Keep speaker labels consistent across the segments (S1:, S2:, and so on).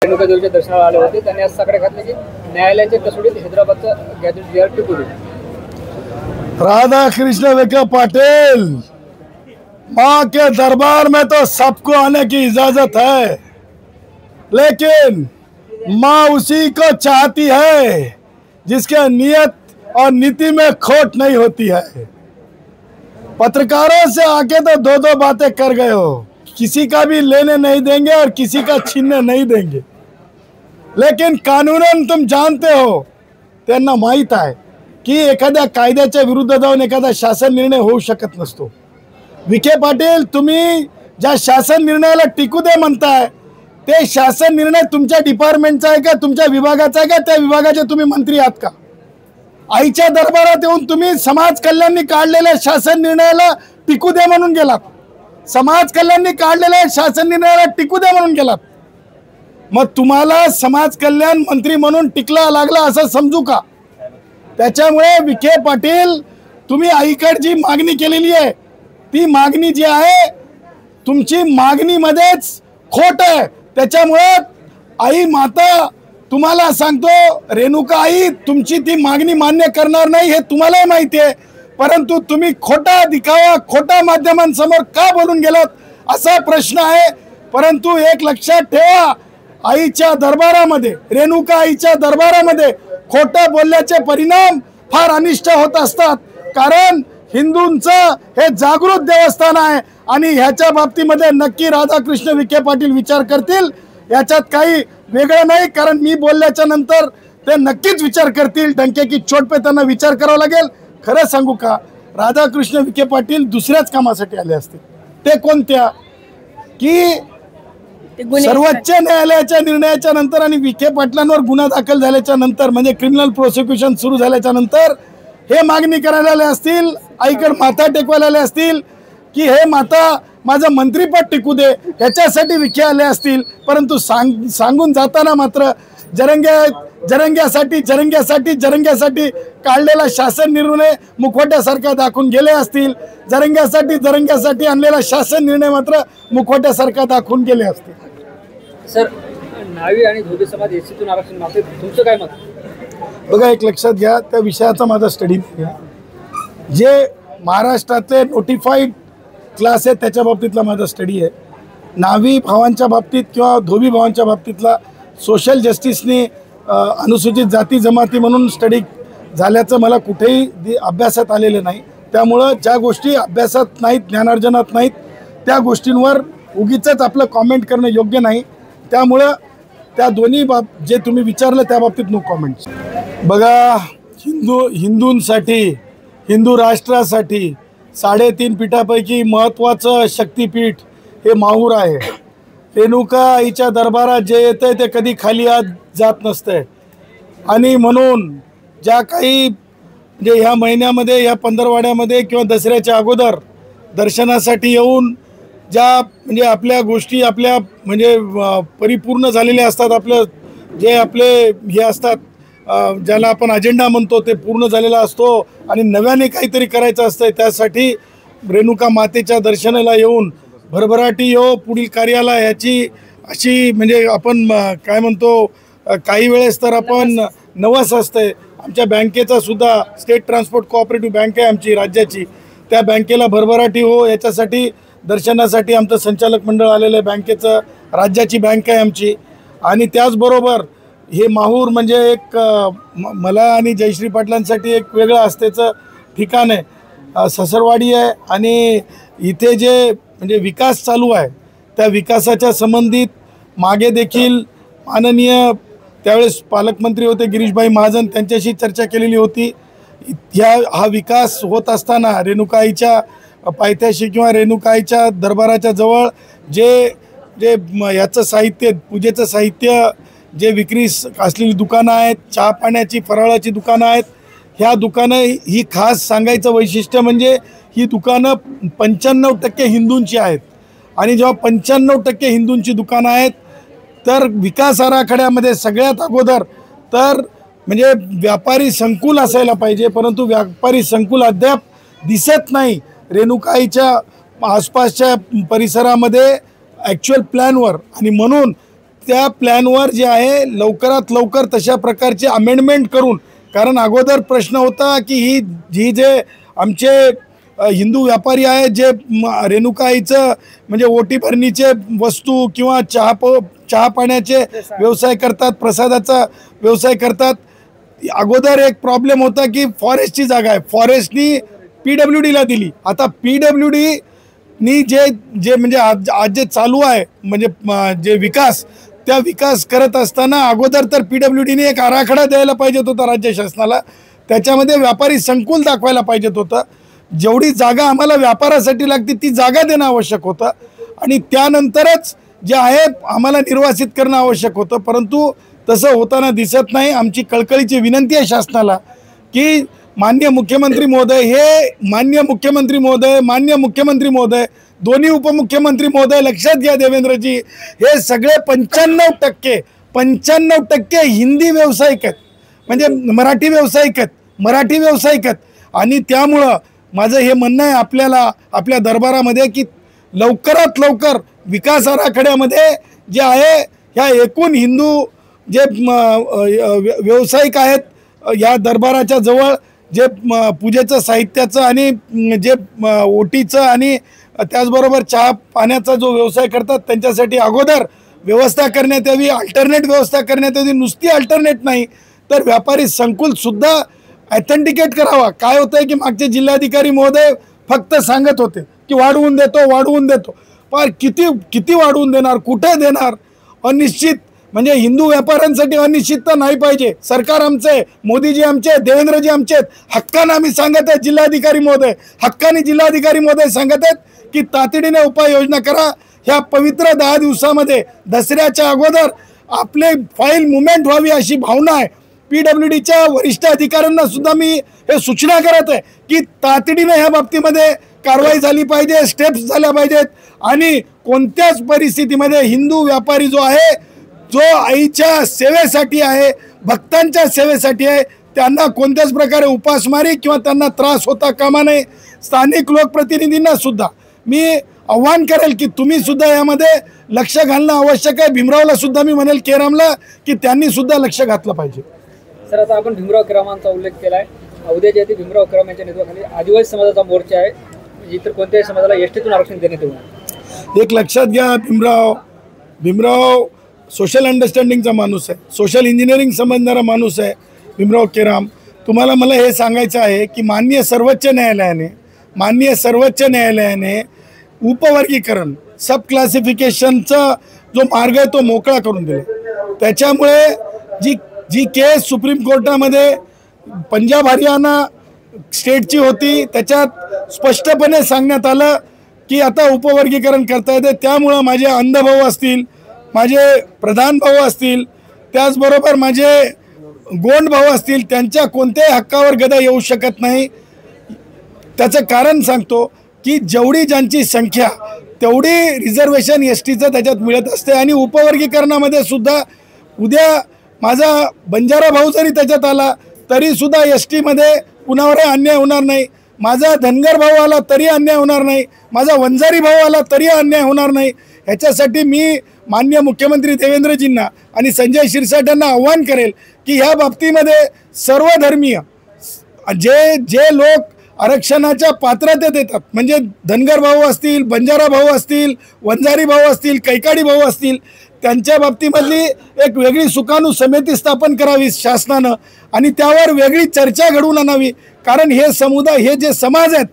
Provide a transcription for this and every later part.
S1: रेणुका देवीच्या दर्शनाला आले होते. त्यांनी आज सकाळी घातले की न्यायालयाच्या कसोटीत हैदराबादचं गॅजेट जे टिकू दे.
S2: राधा कृष्ण विखे पाटिल, माँ के दरबार में तो सबको आने की इजाजत है, लेकिन माँ उसी को चाहती है जिसके नियत और नीति में खोट नहीं होती है। पत्रकारों से आके तो दो दो बातें कर गए हो, किसी का भी लेने नहीं देंगे और किसी का छीनने नहीं देंगे, लेकिन कानूनन तुम जानते हो, त्यांना माहित आहे की एखाद्या कायद्याच्या विरुद्ध जाऊन एखादा शासन निर्णय होऊ शकत नसतो। विखे पाटील, तुम्ही ज्या शासन निर्णयाला टिकू दे म्हणताय ते शासन निर्णय तुमच्या डिपार्टमेंटचा आहे का, तुमच्या विभागाचा आहे का, त्या विभागाचे तुम्ही मंत्री आहात का? आईच्या दरबारात येऊन तुम्ही समाज कल्याणनी काढलेल्या शासन निर्णयाला टिकू दे म्हणून गेलात, समाज कल्याणनी काढलेल्या शासन निर्णयाला टिकू दे म्हणून गेलात। मग तुम्हाला समाज कल्याण मंत्री म्हणून टिकला लागला असं समजू का? त्याच्यामुळे विखे पाटील, तुम्ही आईकडे जी मागणी केलेली आहे ती मागणी जी आहे तुमची मागणीमध्येच खोट आहे। त्याच्यामुळे आई माता, तुम्हाला सांगतो, रेणुका आई तुमची ती मागणी मान्य करणार नाही हे तुम्हालाही माहिती आहे, परंतु तुम्ही खोटा दिखावा खोटा माध्यमांसमोर का बोलून गेलात असा प्रश्न आहे। परंतु एक लक्षात ठेवा, आईच्या दरबारामध्ये, रेणुका आईच्या दरबारामध्ये खोटं बोलल्याचे परिणाम फार अनिष्ट होत असतात, कारण हिंदूंचं हे जागृत देवस्थान आहे आणि ह्याच्या बाबतीमध्ये नक्की राधाकृष्ण विखे पाटील विचार करतील, याच्यात काही वेगळं नाही। कारण मी बोलल्याच्या नंतर ते नक्कीच विचार करतील, डंके की चोट पे त्यांना विचार करावा लागेल। खरं सांगू का, राधाकृष्ण विखे पाटील दुसऱ्याच कामासाठी आले असते। ते कोणत्या की सर्वोच्च न्यायालयाच्या निर्णयाच्या नंतर आणि विखे पाटलांवर गुन्हा दाखल झाल्याच्या नंतर, म्हणजे क्रिमिनल प्रोसिक्युशन सुरू झाल्याच्या नंतर हे मागणी करायला आले असतील, आईकडे माथा टेकवायला आले असतील की हे माता माझं मंत्रीपद टिकू दे, ह्याच्यासाठी विखे आले असतील। परंतु सांगून जाताना मात्र जरंग्यासाठी काढलेला शासन निर्णय मुखवट्यासारखा दाखवून गेले असतील, जरंग्यासाठी आणलेला शासन निर्णय मात्र मुखवट्यासारखा दाखवून गेले असतील।
S1: सर, न्हावी आणि धोबी समाज एससीतून आरक्षण मागते, तुमचं काय मत?
S2: बघा, एक लक्षात घ्या, त्या विषयाचा माझा स्टडी जे महाराष्ट्रातले नोटिफाईड क्लास आहे त्याच्या बाबतीतला माझा स्टडी आहे। न्हावी भावांच्या बाबतीत किंवा धोबी भावांच्या बाबतीतला सोशल जस्टिसने अनुसूचित जाती जमाती म्हणून स्टडी झाल्याचं मला कुठेही अभ्यासात आलेलं नाही। त्यामुळं ज्या गोष्टी अभ्यासात नाहीत, ज्ञानार्जनात नाहीत, त्या गोष्टींवर उगीचच आपलं कॉमेंट करणं योग्य नाही। त्यामुळं त्या दोन्ही जे तुम्ही विचारलं त्या बाबतीत नो कॉमेंट्स। बघा, हिंदूंसाठी, हिंदू राष्ट्रासाठी 3.5 पीठापैकी महत्त्वाचं शक्तिपीठ हे माहूर आहे। रेणुका आईच्या दरबारात जे येतं ते कधी खाली जात नसते, आणि म्हणून ज्या काही म्हणजे ह्या महिन्यामध्ये, ह्या पंधरवाड्यामध्ये किंवा दसऱ्याच्या अगोदर दर्शनासाठी येऊन ज्या म्हणजे आपल्या गोष्टी आपल्या म्हणजे परिपूर्ण झालेल्या असतात, आपलं जे आपले हे असतात ज्याला आपण अजेंडा म्हणतो ते पूर्ण झालेला असतो आणि नव्याने काहीतरी करायचं असतं, त्यासाठी रेणुका मातेच्या दर्शनाला येऊन भरभराटी पुढील कार्याला याची अशी म्हणजे आपण काय म्हणतो, काही वेळेस तर आपण नवस असते। आमच्या बँकेचा सुद्धा स्टेट ट्रान्सपोर्ट कोऑपरेटिव्ह बँक आहे आमची राज्याची, त्या बँकेला भरभराटी याच्यासाठी दर्शनासाठी आमचं संचालक मंडळ आलेलं आहे, बँकेचं राज्याची बँक आहे आमची। आणि त्याचबरोबर हे माहूर म्हणजे एक मला आणि जयश्री पाटलांसाठी एक वेगळं आस्थेचं ठिकाण आहे, ससरवाडी आहे, आणि इथे जे म्हणजे विकास चालू आहे त्या विकासाच्या संबंधित मागे देखील माननीय त्यावेळेस पालकमंत्री होते गिरीशभाई महाजन, त्यांच्याशी चर्चा केलेली होती। हा विकास होत असताना रेणुकाईच्या पायथ्याशी किंवा रेणुकाईच्या दरबाराच्या जवळ जे याचं साहित्य, पूजेचं साहित्य, जे विक्री असलेली दुकानं आहेत, चहा पाण्याची फराळाची दुकानं आहेत, ह्या दुकानं ही खास सांगायचं वैशिष्ट्य म्हणजे ही दुकानं 95% हिंदूंची आहेत। आणि जेव्हा 95% हिंदूंची दुकानं आहेत तर विकास आराखड्यामध्ये सगळ्यात अगोदर तर म्हणजे व्यापारी संकुल असायला पाहिजे, परंतु व्यापारी संकुल अद्याप दिसत नाही रेणुकाईच्या आसपासच्या परिसरामध्ये ॲक्च्युअल प्लॅनवर, आणि म्हणून त्या प्लॅनवर जे आहे लवकरात लवकर तशा प्रकारचे अमेंडमेंट करून, कारण अगोदर प्रश्न होता की ही जे आमचे हिंदू व्यापारी आहेत जे रेणुकाईचं म्हणजे ओटी भरणीचे वस्तू किंवा चहा पाण्याचे व्यवसाय करतात, प्रसादाचा व्यवसाय करतात, अगोदर एक प्रॉब्लेम होता की फॉरेस्टची जागा आहे, फॉरेस्टनी PWDला दिली. आता PWDनी जे म्हणजे आज जे चालू आहे म्हणजे जे त्या विकास करत असताना अगोदर तर PWDने एक आराखडा द्यायला पाहिजेत होता राज्य शासनाला, त्याच्यामध्ये व्यापारी संकुल दाखवायला पाहिजेत होतं, जेवढी जागा आम्हाला व्यापारासाठी लागते ती जागा देणं आवश्यक होतं आणि त्यानंतरच जे आहे आम्हाला निर्वासित करणं आवश्यक होतं. परंतु तसं होताना दिसत नाही. आमची कळकळीची विनंती आहे शासनाला की माननीय मुख्यमंत्री महोदय, दोन्ही उपमुख्यमंत्री महोदय, लक्षात घ्या देवेंद्रजी, हे सगळे 95% हिंदी व्यावसायिक आहेत, म्हणजे मराठी व्यावसायिक आहेत आणि त्यामुळं माझं हे म्हणणं आहे आपल्या दरबारामध्ये की लवकरात लवकर विकास आराखड्यामध्ये जे आहे ह्या एकूण हिंदू जे व्यावसायिक आहेत या दरबाराच्या जवळ जे पूजेचं साहित्याचं आणि जे ओटीचं आणि त्याचबरोबर चहा पाण्याचा जो व्यवसाय करतात त्यांच्यासाठी अगोदर व्यवस्था करण्यात यावी, अल्टरनेट व्यवस्था करण्यात यावी. नुसती अल्टरनेट नाही तर व्यापारी संकुलसुद्धा ऑथेंटिकेट करावा. काय होतं आहे की मागचे जिल्हाधिकारी महोदय फक्त सांगत होते की वाढवून देतो, पण किती वाढवून देणार, कुठे देणार, अनिश्चित. म्हणजे हिंदू व्यापाऱ्यांसाठी अनिश्चितता नाही पाहिजे. सरकार आमचे, मोदीजी आमचे, देवेंद्रजी आमचे, हक्कानं आम्ही सांगत आहेत, जिल्हाधिकारी महोदय सांगत आहेत की तातडीने उपाययोजना करा. ह्या पवित्र 10 दिवसामध्ये दसऱ्याच्या अगोदर आपले फाईल मुवमेंट व्हावी अशी भावना आहे. PWDच्या वरिष्ठ अधिकाऱ्यांना सुद्धा मी हे सूचना करत आहे की तातडीने ह्या बाबतीमध्ये कारवाई झाली पाहिजे, स्टेप्स झाल्या पाहिजेत आणि कोणत्याच परिस्थितीमध्ये हिंदू व्यापारी जो आहे, जो आईच्या सेवेसाठी आहे, भक्तांच्या सेवेसाठी आहे, त्यांना कोणत्याच प्रकारे उपासमारी किंवा त्यांना त्रास होता कामा नये. स्थानिक लोकप्रतिनिधींना सुद्धा मी आव्हान करेल की तुम्ही सुद्धा यामध्ये लक्ष घालणं आवश्यक आहे. भीमरावला सुद्धा मी म्हणेल, केरामला, की त्यांनी सुद्धा लक्ष घातलं पाहिजे.
S1: सर, आता आपण भीमराव केरामांचा उल्लेख केला आहे. उद्या जे भीमराव केराम यांच्या नेतृत्वाखाली आदिवासी समाजाचा मोर्चा आहे, इतर कोणत्याही समाजाला एसटीतून आरक्षण देण्यात येऊ.
S2: एक लक्षात घ्या, भीमराव सोशल अंडरस्टँडिंगचा माणूस आहे, सोशल इंजिनिअरिंग समजणारा माणूस आहे भीमराव केराम. मला हे सांगायचं आहे की माननीय सर्वोच्च न्यायालयाने उपवर्गीकरण, सब क्लासिफिकेशनचा जो मार्ग आहे तो मोकळा करून दिला. त्याच्यामुळे जी केस सुप्रीम कोर्टामध्ये पंजाब हरियाणा स्टेटची होती त्याच्यात स्पष्टपणे सांगण्यात आलं की आता उपवर्गीकरण करता येते. त्यामुळं माझे अंध भाऊ असतील, माझे प्रधान भाऊ असतील, त्याचबरोबर माझे गोंड भाऊ असतील, त्यांच्या कोणत्याही हक्कावर गदा येऊ शकत नाही. त्याचं कारण सांगतो की जेवढी ज्यांची संख्या तेवढी रिझर्वेशन STचं त्याच्यात मिळत असते. आणि उपवर्गीकरणामध्ये सुद्धा उद्या माझा बंजारा भाऊ जरी त्याच्यात आला तरीसुद्धा STमध्ये कुणावरही अन्याय होणार नाही. माझा धनगर भाऊ आला तरी अन्याय होणार नाही, माझा वंजारी भाऊ आला तरी अन्याय होणार नाही. ह्याच्यासाठी मी माननीय मुख्यमंत्री देवेंद्रजींना आणि संजय शिरसाट यांना आव्हान करेल की ह्या बाबतीमध्ये सर्वधर्मीय जे लोक आरक्षणाच्या पात्रतेत येतात, म्हणजे धनगर भाऊ असतील, बंजारा भाऊ असतील, वंजारी भाऊ असतील, कैकाडी भाऊ असतील, त्यांच्या बाबतीमधली एक वेगळी सुकाणू समिती स्थापन करावी शासनानं आणि त्यावर वेगळी चर्चा घडवून आणावी. कारण हे समुदाय, हे जे समाज आहेत,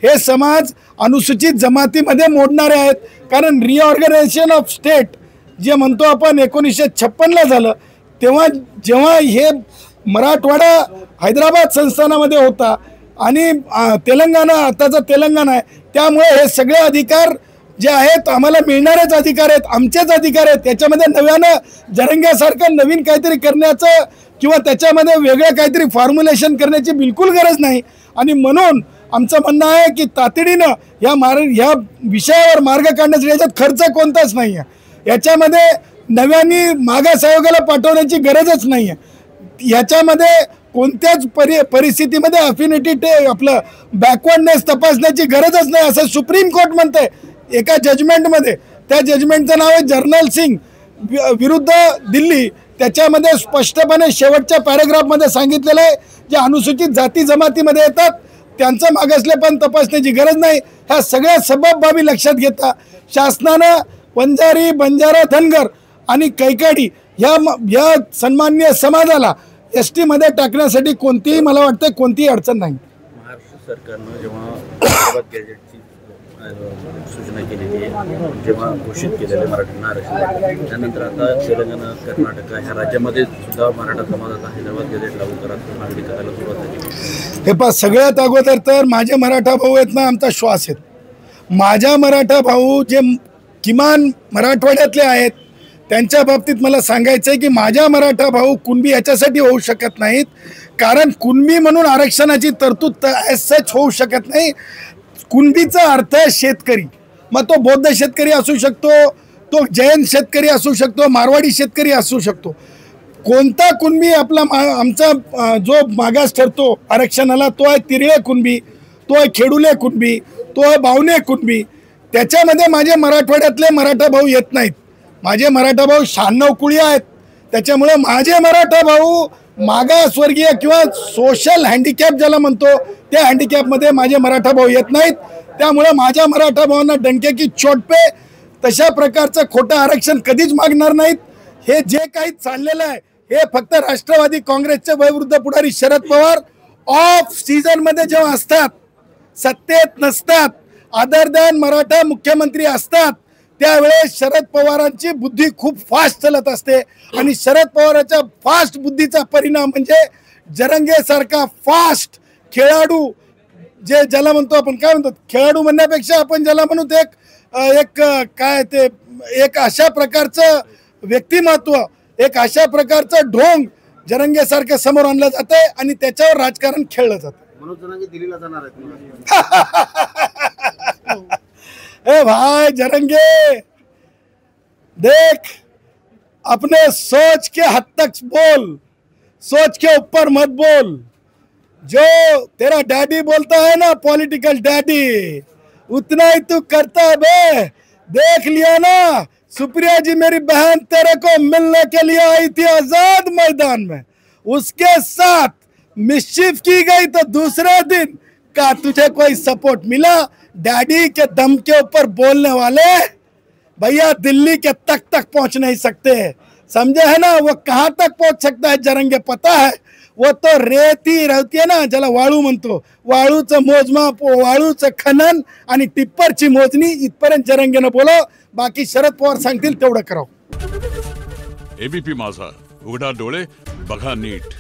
S2: हे समाज अनुसूचित जमातीमध्ये मोडणारे आहेत. कारण रिऑर्गनायझेशन ऑफ स्टेट जे म्हणतो आपण 1956ला झालं, जेव्हा हे मराठवाडा हैदराबाद संस्थानामध्ये होता आणि तेलंगणा आताचा तेलंगणा आहे, त्यामुळे हे सगळे अधिकार जे आहेत आम्हाला मिळणारेच अधिकार आहेत, आमचेच अधिकार आहेत. त्याच्यामध्ये नव्यानं जरंग्यासारखं नवीन काहीतरी करण्याचं किंवा त्याच्यामध्ये वेगळं काहीतरी फॉर्म्युलेशन करण्याची बिलकुल गरज नाही. आणि म्हणून आमचं म्हणणं आहे की तातडीनं ह्या विषयावर मार्ग काढण्यासाठी, याच्यात खर्च कोणताच नाही आहे, याच्यामध्ये नव्याने मागास आयोगाला पाठवण्याची गरजच नाही आहे, याच्यामध्ये कोणत्याच परिस्थितीमध्ये अफिनिटी आपलं बॅकवर्डनेस तपासण्याची गरजच नाही असं सुप्रीम कोर्ट म्हणते एका जजमेंटमध्ये. त्या जजमेंटचं नाव आहे जर्नल सिंग विरुद्ध दिल्ली. त्याच्यामध्ये स्पष्टपणे शेवटच्या पॅरेग्राफमध्ये सांगितलेलं आहे जे अनुसूचित जाती जमातीमध्ये येतात त्यांचं मागासलेपण तपासण्याची गरज नाही. ह्या सगळ्या सबब बाबी लक्षात घेता शासनानं वंजारी, बंजारा, धनगर आणि कैकाडी ह्या सन्माननीय समाजाला ST मध्ये टाकण्यासाठी कोणतीही मला वाटतं कोणतीही अडचण नाही.
S3: महाराष्ट्र सरकारनं जेव्हा हैदराबाद गॅजेटची सूचना केलेली आहे, जेव्हा घोषित केलेलं आहे मराठ्यांना आरक्षण, त्यानंतर आता तेलंगणा, कर्नाटक ह्या राज्यामध्ये सुद्धा मराठा समाजाचा हैदराबाद गॅजेट लागू करायला मागणी करायला सुरुवात झाली.
S2: हे पहा, सगळ्यात अगोदर तर माझे मराठा भाऊ आहेत ना, आमचा श्वास आहेत. माझ्या मराठा भाऊ जे किमान मराठवाड्यातले आहेत त्यांच्या बाबतीत मला सांगायचं आहे की माझ्या मराठा भाऊ कुणबी याच्यासाठी होऊ शकत नाहीत कारण कुणबी म्हणून आरक्षणाची तरतूद ॲज सच होऊ शकत नाही. कुणबीचा अर्थ आहे शेतकरी. मग तो बौद्ध शेतकरी असू शकतो, तो जैन शेतकरी असू शकतो, मारवाडी शेतकरी असू शकतो. कोणता कुणबी आपला आमचा जो मागास ठरतो आरक्षणाला तो आहे तिरळे कुणबी, तो आहे खेडुले कुणबी, तो आहे बावणे कुणबी. त्याच्यामध्ये माझे मराठवाड्यातले मराठा भाऊ येत नाहीत. माझे मराठा भाऊ 96 कुळी आहेत. त्याच्यामुळे माझे मराठा भाऊ मागासवर्गीय किंवा सोशल हँडिकॅप ज्याला म्हणतो त्या हँडिकॅपमध्ये माझे मराठा भाऊ येत नाहीत. त्यामुळे माझ्या मराठा भावांना डंके की चोट पे तशा प्रकारचं खोटं आरक्षण कधीच मागणार नाहीत. हे जे काही चाललेलं आहे हे फक्त राष्ट्रवादी काँग्रेसचे वयोवृद्ध पुढारी शरद पवार ऑफ सीझनमध्ये जेव्हा असतात, सत्तेत नसतात, अदर दॅन मराठा मुख्यमंत्री असतात त्यावेळेस शरद पवारांची बुद्धी खूप फास्ट चालत असते आणि शरद पवारांच्या फास्ट बुद्धीचा परिणाम म्हणजे जरंगेसारखा फास्ट खेळाडू जे ज्याला म्हणतो आपण काय म्हणतो खेळाडू म्हणण्यापेक्षा आपण ज्याला म्हणू ते एक काय ते एक अशा प्रकारचं व्यक्तिमत्व, एक अशा प्रकारचं ढोंग जरंगेसारखं समोर आणलं जातंय आणि त्याच्यावर राजकारण खेळलं जातं.
S3: मनोज जरांगे दिल्लीला जाणार आहेत.
S2: ए भाई जरंगे, देख अपने सोच के हद तक बोल, सोच के ऊपर मत बोल. जो तेरा डैडी बोलता है ना पॉलिटिकल डैडी, उतना ही तू करता है बे. देख लिया ना, सुप्रिया जी मेरी बहन तेरे को मिलने के लिए आई थी आजाद मैदान में, उसके साथ मिस्चिफ की गई तो दूसरे दिन का तुझे कोई सपोर्ट मिला. डैडी के दम के ऊपर बोलने वाले भैया दिल्ली के तक पहुंच नहीं सकते, समझे है ना. वो कहाँ तक पहुंच सकता है जरंगे पता है. वो तो रेती रहती है ना ज्याला वाळू म्हणतो, वाळूचं मोजमाप, वाळूचं खनन आणि टिप्परची मोजणी इथपर्यंत जरंगेनं बोलो. बाकी शरद पवार सांगतील तेवढं करावं.
S4: ABP माझा, उघडा डोळे बघा नीट.